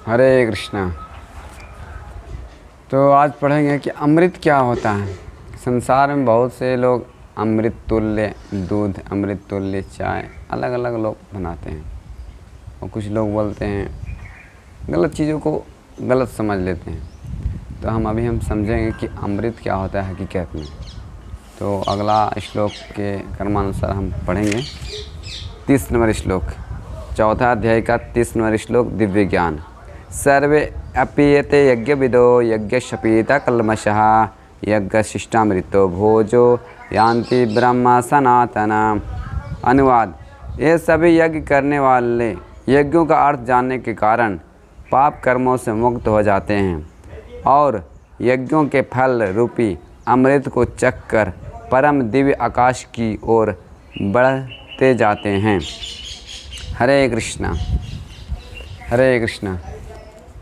हरे कृष्णा। तो आज पढ़ेंगे कि अमृत क्या होता है। संसार में बहुत से लोग अमृत तुल्य दूध, अमृत तुल्य चाय अलग अलग लोग बनाते हैं, और कुछ लोग बोलते हैं गलत चीज़ों को गलत समझ लेते हैं। तो हम समझेंगे कि अमृत क्या होता है हकीकत में। तो अगला श्लोक के कर्मानुसार हम पढ़ेंगे 30 नंबर श्लोक, चौथा अध्याय का 30 नंबर श्लोक, दिव्य ज्ञान। सर्वे अपीयते यज्ञविदो यज्ञशपीता कल्मषः यज्ञशिष्टामृतो भोजो यान्ति ब्रह्म सनातन। अनुवाद: ये सभी यज्ञ करने वाले यज्ञों का अर्थ जानने के कारण पाप कर्मों से मुक्त हो जाते हैं और यज्ञों के फल रूपी अमृत को चखकर परम दिव्य आकाश की ओर बढ़ते जाते हैं। हरे कृष्णा हरे कृष्णा।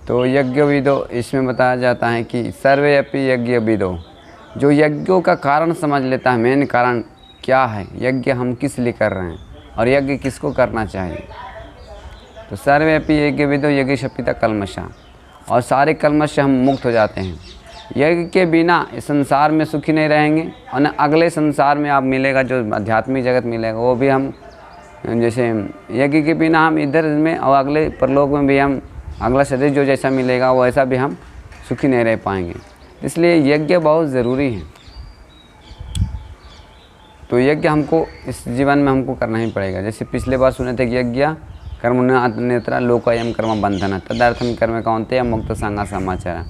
तो यज्ञविदो, इसमें बताया जाता है कि सर्वे अपि यज्ञविदो, जो यज्ञों का कारण समझ लेता है, मेन कारण क्या है, यज्ञ हम किस लिए कर रहे हैं और यज्ञ किसको करना चाहिए। तो सर्वे अपि यज्ञविदो यज्ञशपीता कल्मषः, और सारे कल्मष से हम मुक्त हो जाते हैं। यज्ञ के बिना इस संसार में सुखी नहीं रहेंगे, और न अगले संसार में आप मिलेगा, जो आध्यात्मिक जगत मिलेगा वो भी हम, जैसे यज्ञ के बिना हम इधर में और अगले परलोक में भी हम, अगला शरीर जो जैसा मिलेगा वो ऐसा भी हम सुखी नहीं रह पाएंगे। इसलिए यज्ञ बहुत ज़रूरी है। तो यज्ञ हमको इस जीवन में हमको करना ही पड़ेगा। जैसे पिछले बार सुने थे कि यज्ञ कर्मण्येतरा लोकायम कर्म बंधन तदर्थम कर्म कौन्तेय मुक्त संगा समाचार।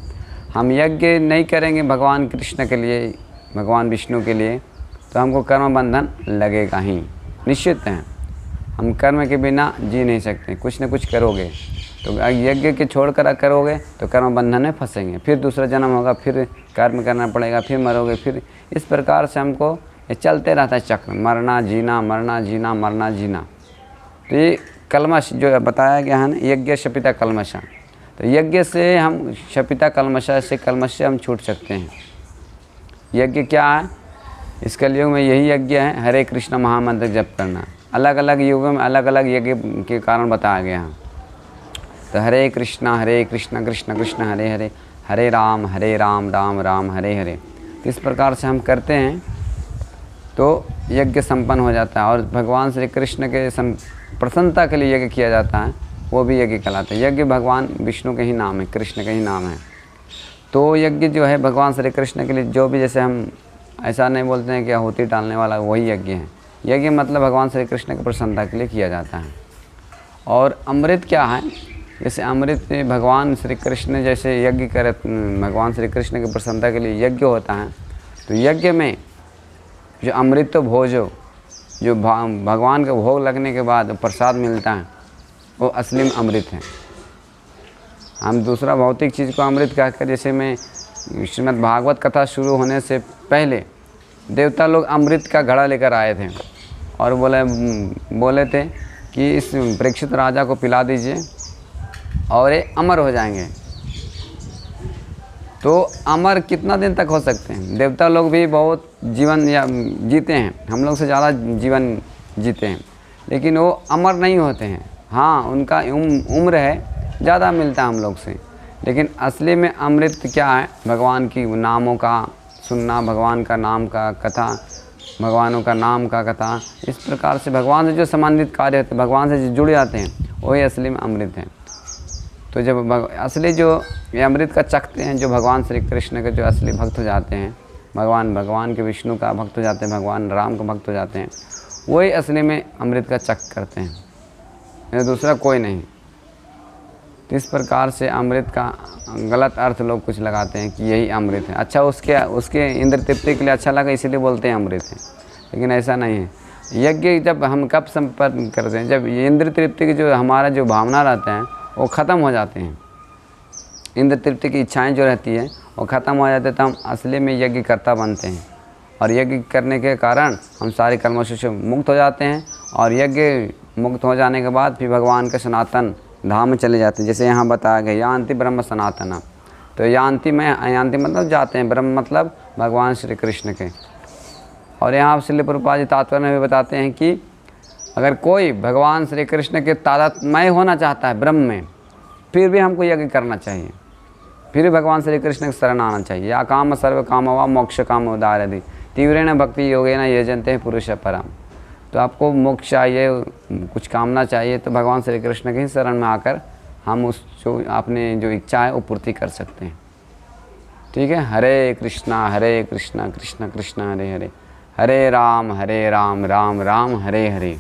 हम यज्ञ नहीं करेंगे भगवान कृष्ण के लिए, भगवान विष्णु के लिए, तो हमको कर्म बंधन लगेगा ही, निश्चित है। हम कर्म के बिना जी नहीं सकते, कुछ न कुछ करोगे। तो यज्ञ के छोड़कर करोगे तो कर्म बंधन में फंसेंगे, फिर दूसरा जन्म होगा, फिर कर्म करना पड़ेगा, फिर मरोगे, फिर इस प्रकार से हमको ये चलते रहता है चक्र, मरना जीना, मरना जीना, मरना जीना। तो ये कल्मष जो बताया गया है ना, यज्ञ शपिता कल्मषः, तो यज्ञ से हम शपिता कल्मषः से, कल्मष से हम छूट सकते हैं। यज्ञ क्या है, इस कलयुग में यही यज्ञ है, हरे कृष्ण महामंत्र जप करना। अलग अलग युगों में अलग अलग यज्ञ के कारण बताया गया है। तो हरे कृष्ण कृष्ण कृष्ण हरे हरे, हरे राम राम राम हरे हरे। तो इस प्रकार से हम करते हैं तो यज्ञ संपन्न हो जाता है। और भगवान श्री कृष्ण के प्रसन्नता के लिए यज्ञ किया जाता है, वो भी यज्ञ कहलाता है। यज्ञ भगवान विष्णु के ही नाम है, कृष्ण के ही नाम है। तो यज्ञ जो है भगवान श्री कृष्ण के लिए, जो भी, जैसे हम ऐसा नहीं बोलते हैं कि आहुति डालने वाला वही यज्ञ है। यज्ञ मतलब भगवान श्री कृष्ण की प्रसन्नता के लिए किया जाता है। और अमृत क्या है, जैसे अमृत भगवान श्री कृष्ण जैसे यज्ञ करे, भगवान श्री कृष्ण की प्रसन्नता के लिए यज्ञ होता है। तो यज्ञ में जो अमृत भोजो, जो भगवान के भोग लगने के बाद प्रसाद मिलता है, वो असली में अमृत है। हम दूसरा भौतिक चीज़ को अमृत कहकर, जैसे मैं श्रीमद् भागवत कथा शुरू होने से पहले देवता लोग अमृत का घड़ा लेकर आए थे और बोले थे कि इस परीक्षित राजा को पिला दीजिए और ये अमर हो जाएंगे। तो अमर कितना दिन तक हो सकते हैं? देवता लोग भी बहुत जीवन या जीते हैं, हम लोग से ज़्यादा जीवन जीते हैं, लेकिन वो अमर नहीं होते हैं। हाँ, उनका उम्र है, ज़्यादा मिलता है हम लोग से, लेकिन असली में अमृत क्या है? भगवान की नामों का सुनना, भगवान का नाम का कथा, भगवानों का नाम का कथा, इस प्रकार से भगवान से जो संबंधित कार्य होते हैं, भगवान से जुड़ जाते हैं, वही असली में अमृत है। तो जब असली जो ये अमृत का चखते हैं, जो भगवान श्री कृष्ण के जो असली भक्त हो जाते हैं, भगवान के विष्णु का भक्त हो जाते हैं, भगवान राम का भक्त हो जाते हैं, वही असली में अमृत का चख करते हैं, दूसरा कोई नहीं। तो इस प्रकार से अमृत का गलत अर्थ लोग कुछ लगाते हैं कि यही अमृत है। अच्छा, उसके इंद्र तृप्ति के लिए अच्छा लगा इसीलिए बोलते हैं अमृत है, लेकिन ऐसा नहीं है। यज्ञ जब हम कब संपन्न करते हैं, जब इंद्र तृप्ति की जो हमारा जो भावना रहता है वो ख़त्म हो जाते हैं, इंद्र तृप्ति की इच्छाएं जो रहती है वो ख़त्म हो जाते हैं, तो हम असली में यज्ञकर्ता बनते हैं। और यज्ञ करने के कारण हम सारे कर्मों से मुक्त हो जाते हैं, और यज्ञ मुक्त हो जाने के बाद फिर भगवान के सनातन धाम में चले जाते हैं। जैसे यहाँ बताया गया, यान्ति ब्रह्म सनातन। तो यान्ति मतलब जाते हैं, ब्रह्म मतलब भगवान श्री कृष्ण के। और यहाँ श्रील प्रभुपाद जी तात्पर्य में भी बताते हैं कि अगर कोई भगवान श्री कृष्ण के तादात्म्य होना चाहता है ब्रह्म में, फिर भी हमको यज्ञ करना चाहिए, फिर भी भगवान श्री कृष्ण की शरण आना चाहिए। या काम सर्व काम व मोक्ष काम उदारधि तीव्रेण भक्ति योगेन यजन्ते हैं पुरुष परम। तो आपको मोक्ष चाहिए, कुछ कामना चाहिए, तो भगवान श्री कृष्ण की शरण में आकर हम उस जो अपने जो इच्छा है वो पूर्ति कर सकते हैं। ठीक है। हरे कृष्णा कृष्ण कृष्ण हरे हरे, हरे राम राम राम हरे हरे।